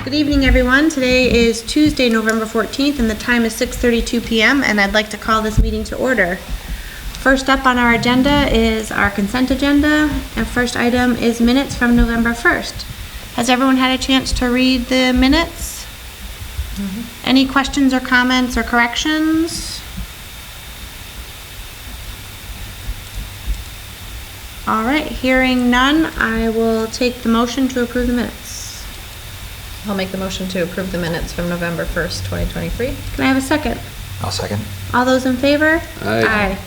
Good evening, everyone. Today is Tuesday, November 14th, and the time is 6:32 p.m., and I'd like to call this meeting to order. First up on our agenda is our consent agenda, and first item is minutes from November 1st. Has everyone had a chance to read the minutes? Any questions or comments or corrections? All right, hearing none, I will take the motion to approve the minutes. I'll make the motion to approve the minutes from November 1st, 2023. Can I have a second? I'll second. All those in favor? Aye.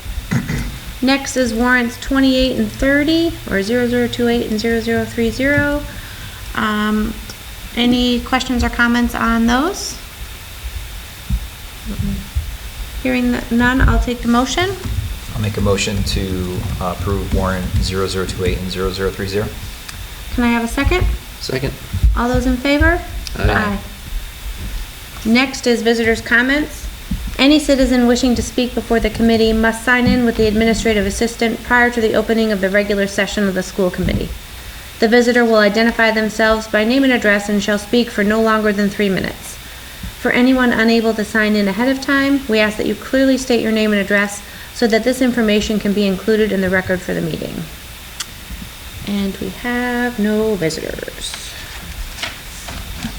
Next is warrants 28 and 30, or 0028 and 0030. Any questions or comments on those? Hearing none, I'll take the motion. I'll make a motion to approve warrant 0028 and 0030. Can I have a second? Second. All those in favor? Aye. Next is visitors' comments. Any citizen wishing to speak before the committee must sign in with the administrative assistant prior to the opening of the regular session of the school committee. The visitor will identify themselves by name and address and shall speak for no longer than 3 minutes. For anyone unable to sign in ahead of time, we ask that you clearly state your name and address so that this information can be included in the record for the meeting. And we have no visitors.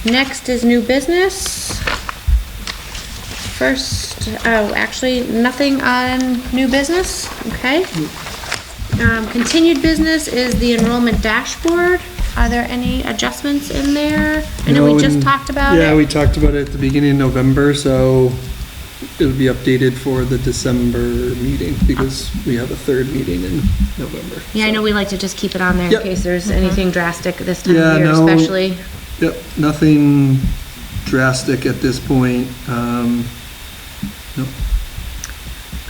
Next is new business. First, actually nothing on new business, okay. Continued business is the enrollment dashboard. Are there any adjustments in there? I know we just talked about it. Yeah, we talked about it at the beginning of November, so it'll be updated for the December meeting because we have a third meeting in November. Yeah, I know we like to just keep it on there Yep. in case there's anything drastic this time of year, no, especially. Yep, nothing drastic at this point. Nope.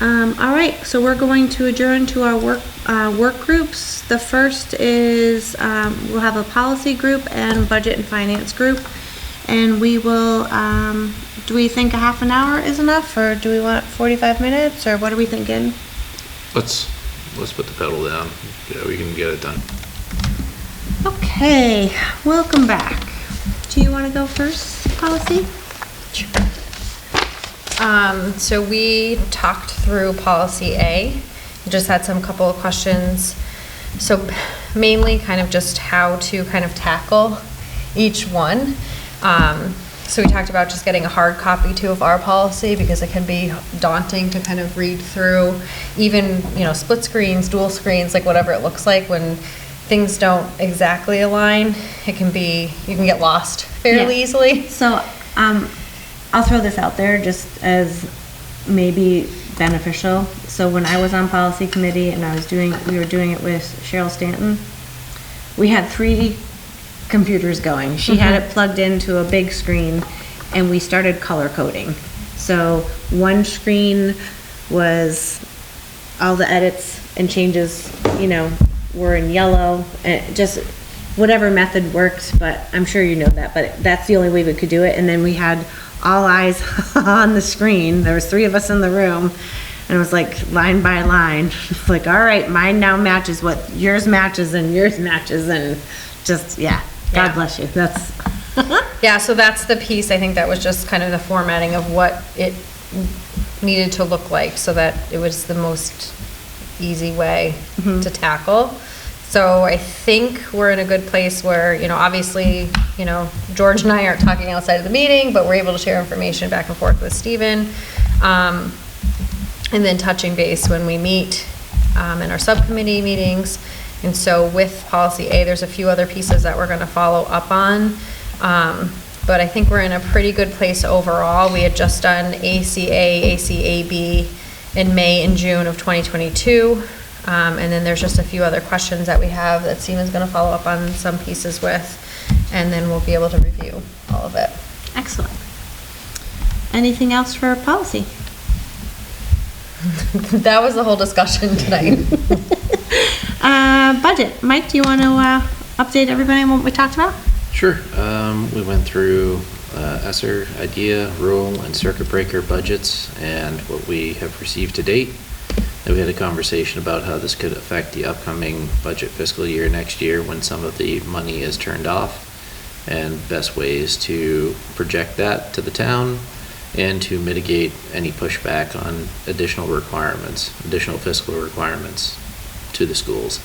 All right, so we're going to adjourn to our work groups. The first is we'll have a policy group and budget and finance group, and we will. Do we think a half an hour is enough, or do we want 45 minutes, or what are we thinking? Let's put the pedal down. Yeah, we can get it done. Okay, welcome back. Do you want to go first, policy? So we talked through policy A, just had some couple of questions. So mainly kind of just how to kind of tackle each one. So we talked about just getting a hard copy too of our policy because it can be daunting to kind of read through, even, split screens, dual screens, like whatever it looks like when things don't exactly align. You can get lost fairly easily. So, I'll throw this out there just as maybe beneficial. So when I was on policy committee and we were doing it with Cheryl Stanton, we had 3 computers going. She had it plugged into a big screen and we started color coding. So one screen was all the edits and changes, were in yellow, and just whatever method worked, but I'm sure you know that, but that's the only way we could do it. And then we had all eyes on the screen. There was 3 of us in the room, and it was like line by line. It's like, all right, mine now matches what yours matches and yours matches, and just, God bless you. That's Yeah, so that's the piece, I think that was just kind of the formatting of what it needed to look like so that it was the most easy way to tackle. So I think we're in a good place where, obviously, George and I aren't talking outside of the meeting, but we're able to share information back and forth with Stephen. And then touching base when we meet in our subcommittee meetings. And so with policy A, there's a few other pieces that we're going to follow up on. But I think we're in a pretty good place overall. We had just done ACA, ACAB in May and June of 2022. And then there's just a few other questions that we have that Stephen's going to follow up on some pieces with, and then we'll be able to review all of it. excellent. Anything else for policy? That was the whole discussion tonight. Budget. Mike, do you want to update everybody on what we talked about? Sure. We went through ESSER, IDEA, rural, and circuit breaker budgets and what we have received to date. Then we had a conversation about how this could affect the upcoming budget fiscal year next year when some of the money is turned off. and best ways to project that to the town and to mitigate any pushback on additional requirements, additional fiscal requirements to the schools.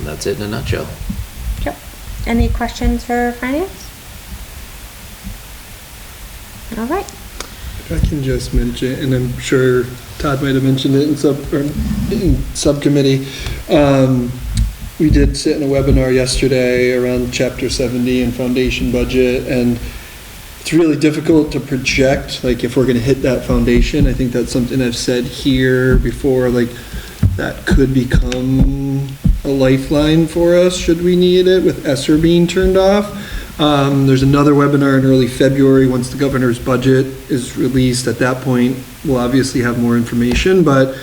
That's it in a nutshell. Yep. Any questions for finance? All right. If I can just mention, and I'm sure Todd might have mentioned it in subcommittee, we did sit in a webinar yesterday around Chapter 70 and foundation budget, and it's really difficult to project, like, if we're going to hit that foundation. I think that's something I've said here before, like, that could become a lifeline for us should we need it, with ESSER being turned off. There's another webinar in early February once the governor's budget is released. At that point, we'll obviously have more information, but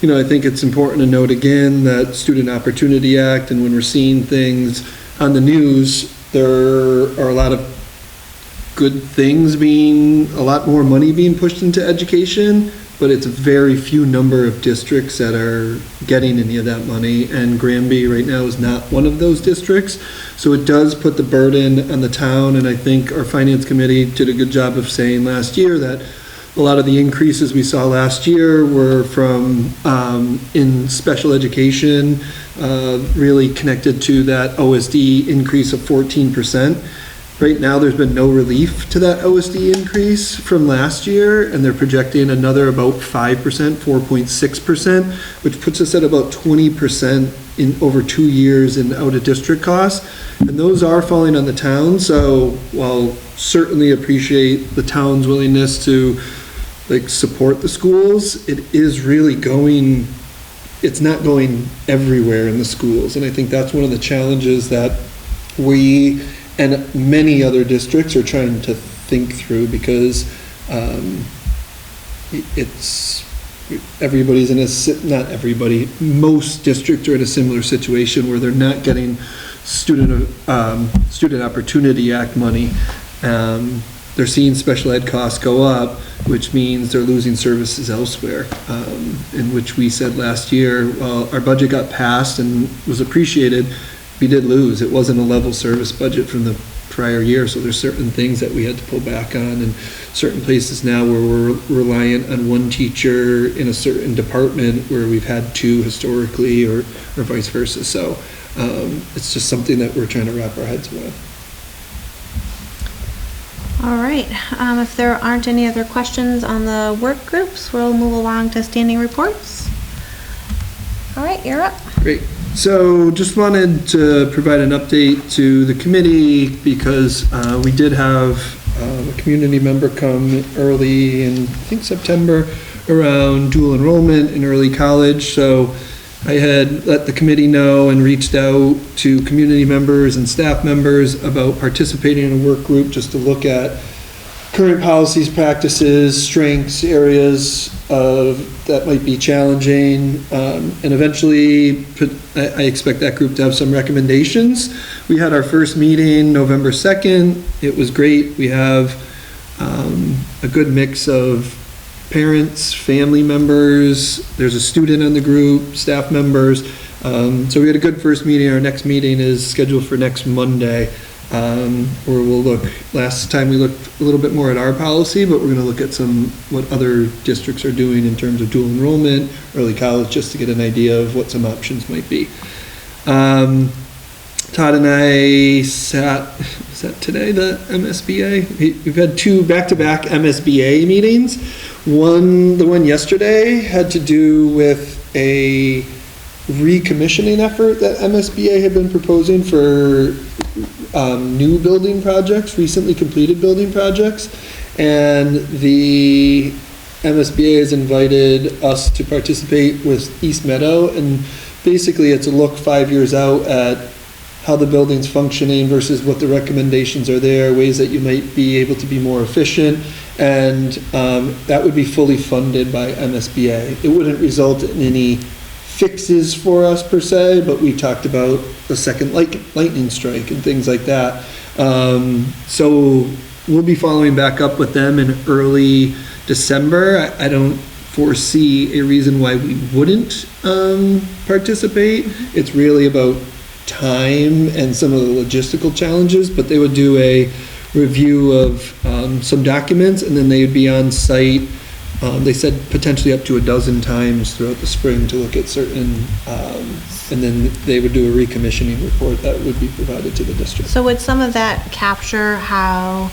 you know, I think it's important to note again that Student Opportunity Act, and when we're seeing things on the news, there are a lot of good things a lot more money being pushed into education, but it's a very few number of districts that are getting any of that money, and Granby right now is not one of those districts. So it does put the burden on the town, and I think our finance committee did a good job of saying last year that a lot of the increases we saw last year were from in special education, really connected to that OSD increase of 14%. Right now, there's been no relief to that OSD increase from last year, and they're projecting another about 5%, 4.6%, which puts us at about 20% in over 2 years in out-of-district costs. And those are falling on the town, so while certainly appreciate the town's willingness to support the schools, it is really it's not going everywhere in the schools. And I think that's one of the challenges that we and many other districts are trying to think through, because everybody's not everybody, most districts are in a similar situation where they're not getting Student Opportunity Act money. They're seeing special ed costs go up, which means they're losing services elsewhere, in which we said last year, while our budget got passed and was appreciated, we did lose. It wasn't a level service budget from the prior year, so there's certain things that we had to pull back on, and certain places now where we're reliant on one teacher in a certain department where we've had two historically, or vice versa. So it's just something that we're trying to wrap our heads around. All right. If there aren't any other questions on the work groups, we'll move along to standing reports. All right, you're up. Great. So just wanted to provide an update to the committee, because we did have a community member come early in, I think, September, around dual enrollment in early college. So I had let the committee know and reached out to community members and staff members about participating in a work group just to look at current policies, practices, strengths, areas that might be challenging, and eventually I expect that group to have some recommendations. We had our first meeting November 2nd. It was great. We have a good mix of parents, family members, there's a student in the group, staff members. So we had a good first meeting. Our next meeting is scheduled for next Monday, where we'll look, last time we looked a little bit more at our policy, but we're going to look at what other districts are doing in terms of dual enrollment, early college, just to get an idea of what some options might be. Todd and I sat, was that today, the MSBA? We've had two back-to-back MSBA meetings. The one yesterday had to do with a recommissioning effort that MSBA had been proposing for new building projects, recently completed building projects, and the MSBA has invited us to participate with East Meadow, and basically it's a look 5 years out at how the building's functioning versus what the recommendations are there, ways that you might be able to be more efficient, and that would be fully funded by MSBA. It wouldn't result in any fixes for us per se, but we talked about the second lightning strike and things like that. So we'll be following back up with them in early December. I don't foresee a reason why we wouldn't participate. It's really about time and some of the logistical challenges, but they would do a review of some documents, and then they would be on site. They said potentially up to a dozen times throughout the spring to look at certain, and then they would do a recommissioning report that would be provided to the district. So would some of that capture how,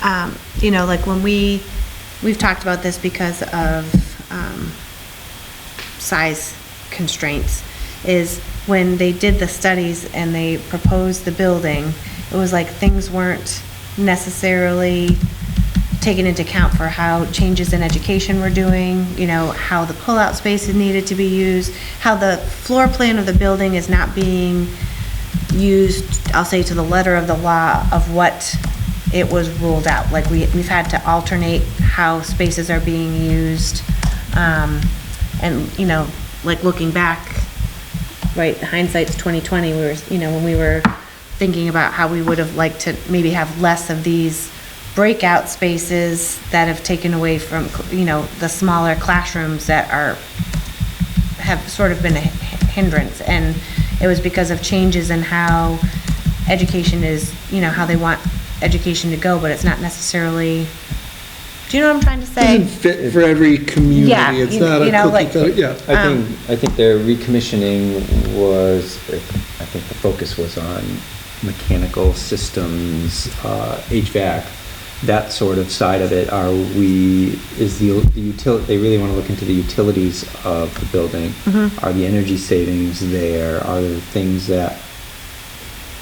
like when we've talked about this because of size constraints, is when they did the studies and they proposed the building, it was like things weren't necessarily taken into account for how changes in education were doing, how the pull-out spaces needed to be used, how the floor plan of the building is not being used, I'll say to the letter of the law of what it was ruled out. Like we've had to alternate how spaces are being used. And, like looking back, right, hindsight's 2020, when we were thinking about how we would have liked to maybe have less of these breakout spaces that have taken away from, the smaller classrooms that have sort of been a hindrance. And it was because of changes in how education is, how they want education to go, but it's not necessarily, do you know what I'm trying to say? It doesn't fit for every community. Yeah, It's not a cookie cutter, yeah. I think their recommissioning was, I think the focus was on mechanical systems, HVAC, that sort of side of it. They really want to look into the utilities of the building. Mm-hmm. Are the energy savings there? Are there things that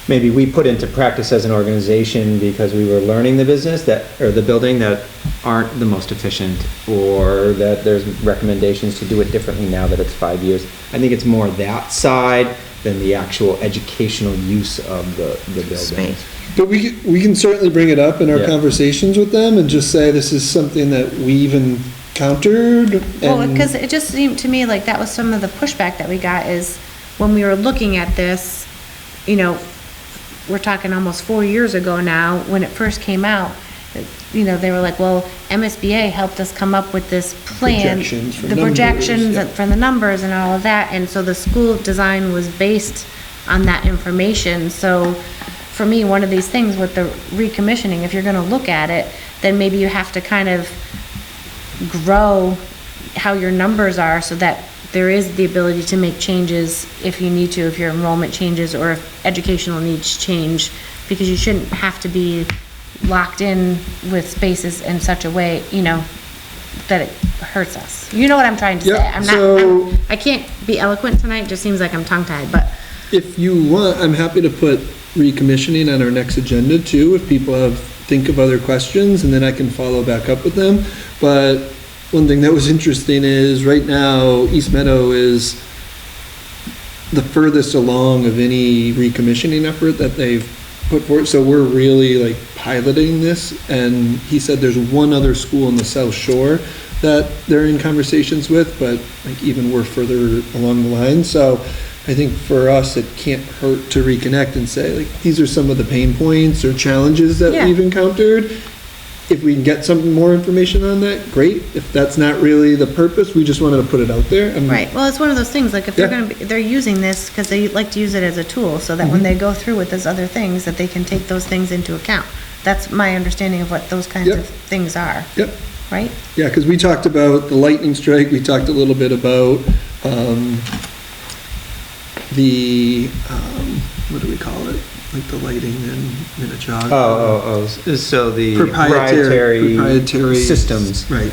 maybe we put into practice as an organization because we were learning the business or the building that aren't the most efficient, or that there's recommendations to do it differently now that it's 5 years. I think it's more that side than the actual educational use of the building. Space. But we can certainly bring it up in our Yeah. conversations with them and just say this is something that we've encountered. Well, and- because it just seemed to me like that was some of the pushback that we got, is when we were looking at this, we're talking almost 4 years ago now, when it first came out, they were like, well, MSBA helped us come up with this plan. Projections for the numbers, projections yeah. for the numbers and all of that, and so the school design was based on that information. So for me, one of these things with the recommissioning, if you're gonna look at it, then maybe you have to kind of grow how your numbers are so that there is the ability to make changes if you need to, if your enrollment changes or if educational needs change, because you shouldn't have to be locked in with spaces in such a way, that it hurts us. You know what I'm trying to say? Yeah, I can't be eloquent tonight, it just seems like I'm tongue-tied, but. If you want, I'm happy to put recommissioning on our next agenda too, if people think of other questions, and then I can follow back up with them. But one thing that was interesting is right now, East Meadow is the furthest along of any recommissioning effort that they've put forward. So we're really piloting this, and he said there's one other school in the South Shore that they're in conversations with, but even we're further along the line. So I think for us, it can't hurt to reconnect and say, these are some of the pain points or challenges that Yeah. we've encountered. If we can get some more information on that, great. If that's not really the purpose, we just wanted to put it out there. Right, well, it's one of those things, if Yeah. they're using this because they like to use it as a tool, so that when they go through with those other things, that they can take those things into account. That's my understanding of what those kinds Yep. of things are, Yep. right? Yeah, because we talked about the lightning strike, we talked a little bit about what do we call it? The lighting in Minnetonka. So the Proprietary systems. Right.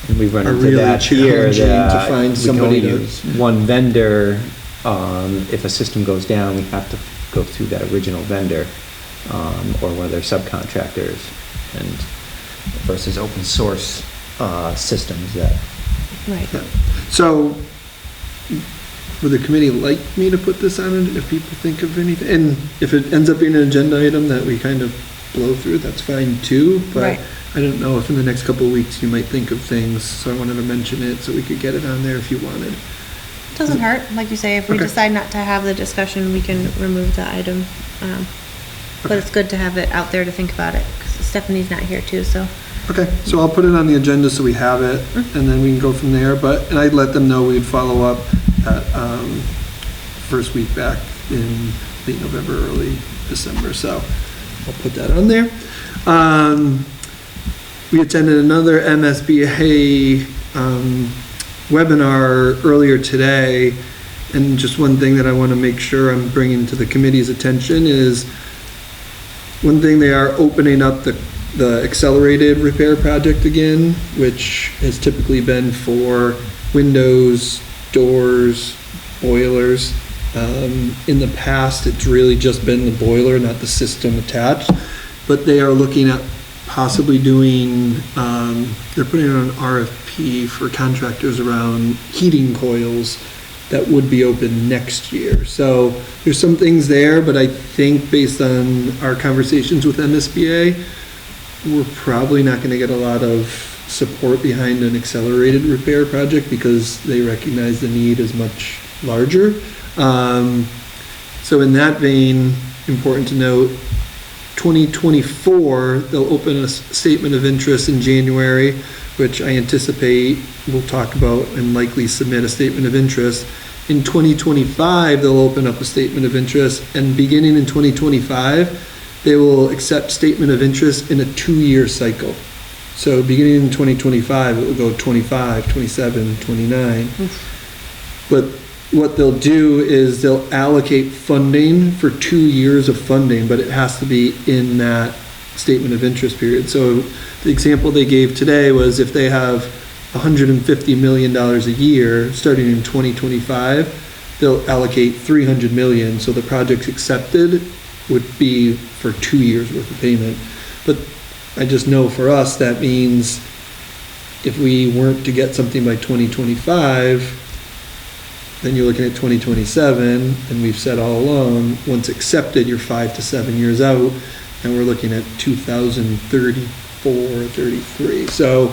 And we run Are into really that here, challenging to that find we can somebody only to- use one vendor. If a system goes down, we have to go through that original vendor, or one of their subcontractors, and versus open source systems that. Right. Yeah. So, would the committee like me to put this on if people think of anything? And if it ends up being an agenda item that we kind of blow through, that's fine too. But Right. I don't know if in the next couple of weeks you might think of things, so I wanted to mention it so we could get it on there if you wanted. Doesn't hurt, like you say, if we Okay. decide not to have the discussion, we can remove the item. But it's good to have it out there to think about it, because Stephanie's not here too, so. Okay, so I'll put it on the agenda so we have it, and then we can go from there. And I'd let them know we'd follow up at first week back in late November, early December. So I'll put that on there. We attended another MSBA webinar earlier today, and just one thing that I want to make sure I'm bringing to the committee's attention is one thing, they are opening up the accelerated repair project again, which has typically been for windows, doors, boilers. In the past, it's really just been the boiler, not the system attached, but they are looking at possibly doing, they're putting out an RFP for contractors around heating coils that would be open next year. So there's some things there, but I think based on our conversations with MSBA, we're probably not going to get a lot of support behind an accelerated repair project because they recognize the need as much larger. So in that vein, important to note, 2024, they'll open a statement of interest in January, which I anticipate we'll talk about and likely submit a statement of interest. In 2025, they'll open up a statement of interest, and beginning in 2025, they will accept statement of interest in a 2-year cycle. So beginning in 2025, it will go 25, 27, 29. But what they'll do is they'll allocate funding for 2 years of funding, but it has to be in that statement of interest period. So the example they gave today was if they have $150 million a year, starting in 2025, they'll allocate $300 million. So the projects accepted would be for 2 years worth of payment. But I just know for us, that means if we weren't to get something by 2025, then you're looking at 2027, and we've said all along, once accepted, you're 5 to 7 years out, and we're looking at 2034, 33. So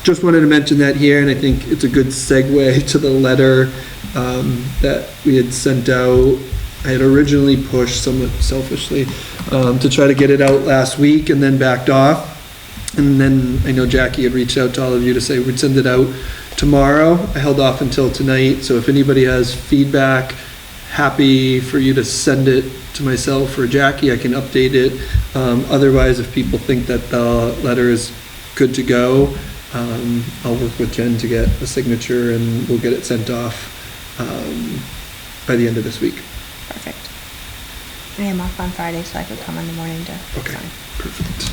just wanted to mention that here, and I think it's a good segue to the letter that we had sent out. I had originally pushed, somewhat selfishly, to try to get it out last week and then backed off. And then I know Jackie had reached out to all of you to say we'd send it out tomorrow. I held off until tonight, so if anybody has feedback, happy for you to send it to myself or Jackie. I can update it. Otherwise, if people think that the letter is good to go, I'll work with Jen to get a signature and we'll get it sent off by the end of this week. Perfect. I am off on Friday, so I could come in the morning to Okay, sign. perfect.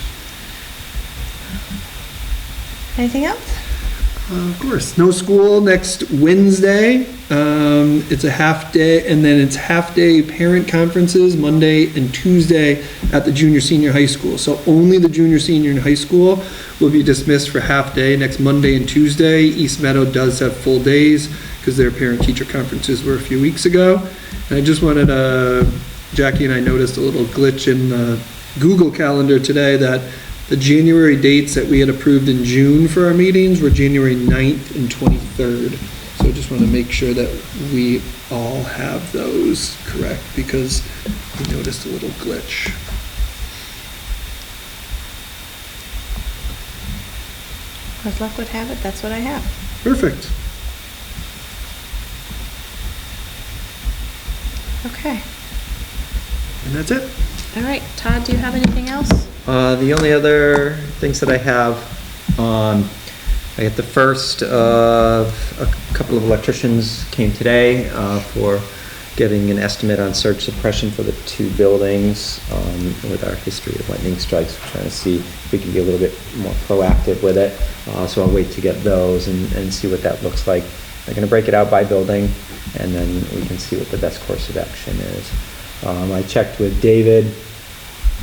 Anything else? Of course. No school next Wednesday. It's a half day, and then it's half day parent conferences Monday and Tuesday at the junior senior high school. So only the junior senior in high school will be dismissed for half day next Monday and Tuesday. East Meadow does have full days because their parent teacher conferences were a few weeks ago. And I just wanted to, Jackie and I noticed a little glitch in the Google Calendar today that the January dates that we had approved in June for our meetings were January 9th and 23rd. So I just want to make sure that we all have those correct because we noticed a little glitch. As luck would have it, that's what I have. Perfect. Okay. And that's it. All right. Todd, do you have anything else? The only other things that I have, I got the first of a couple of electricians came today for getting an estimate on surge suppression for the 2 buildings. With our history of lightning strikes, we're trying to see if we can be a little bit more proactive with it. So I'll wait to get those and see what that looks like. They're going to break it out by building, and then we can see what the best course of action is. I checked with David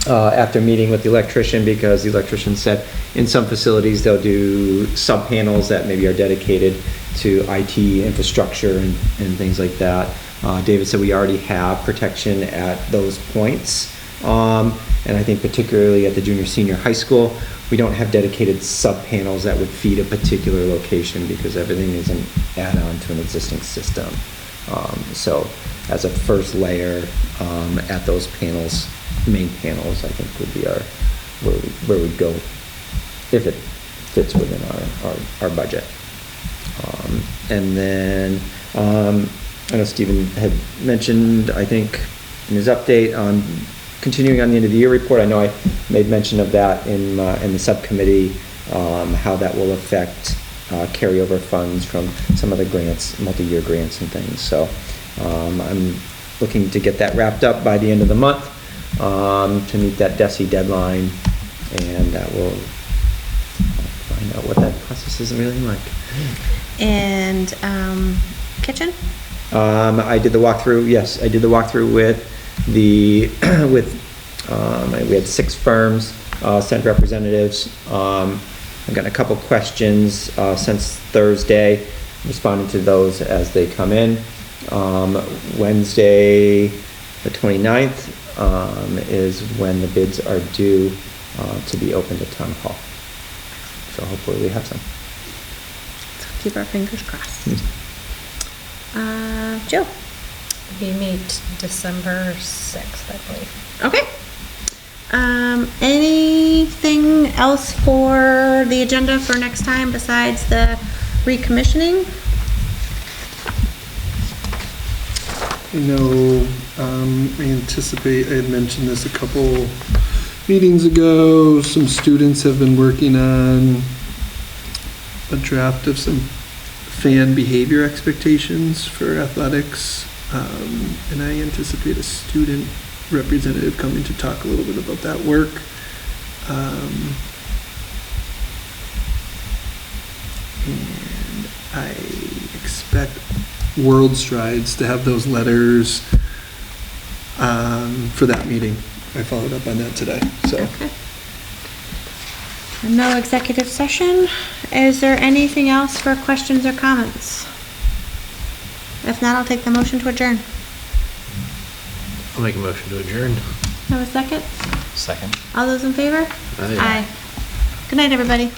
after meeting with the electrician because the electrician said in some facilities they'll do sub-panels that maybe are dedicated to IT infrastructure and things like that. David said we already have protection at those points. And I think particularly at the junior senior high school, we don't have dedicated sub-panels that would feed a particular location because everything is an add-on to an existing system. So as a first layer at those panels, main panels, I think would be where we'd go if it fits within our budget. And then I know Stephen had mentioned, I think, in his update on continuing on the end of the year report. I know I made mention of that in the subcommittee, how that will affect carryover funds from some of the grants, multi-year grants and things. So I'm looking to get that wrapped up by the end of the month to meet that DESI deadline, and that will find out what that process is really like. And kitchen? I did the walkthrough. Yes, I did the walkthrough with we had 6 firms sent representatives. I've gotten a couple questions since Thursday, responding to those as they come in. Wednesday, the 29th, is when the bids are due to be opened at Town Hall. So hopefully we have some. Keep our fingers crossed. Jill? We meet December 6th, I believe. Okay. Anything else for the agenda for next time besides the recommissioning? I know, I anticipate, I had mentioned this a couple meetings ago, some students have been working on a draft of some fan behavior expectations for athletics, and I anticipate a student representative coming to talk a little bit about that work. And I expect World Strides to have those letters for that meeting. I followed up on that today, so. Okay. No executive session. Is there anything else for questions or comments? If not, I'll take the motion to adjourn. I'll make a motion to adjourn. Have a second? Second. All those in favor? Aye. Good night, everybody.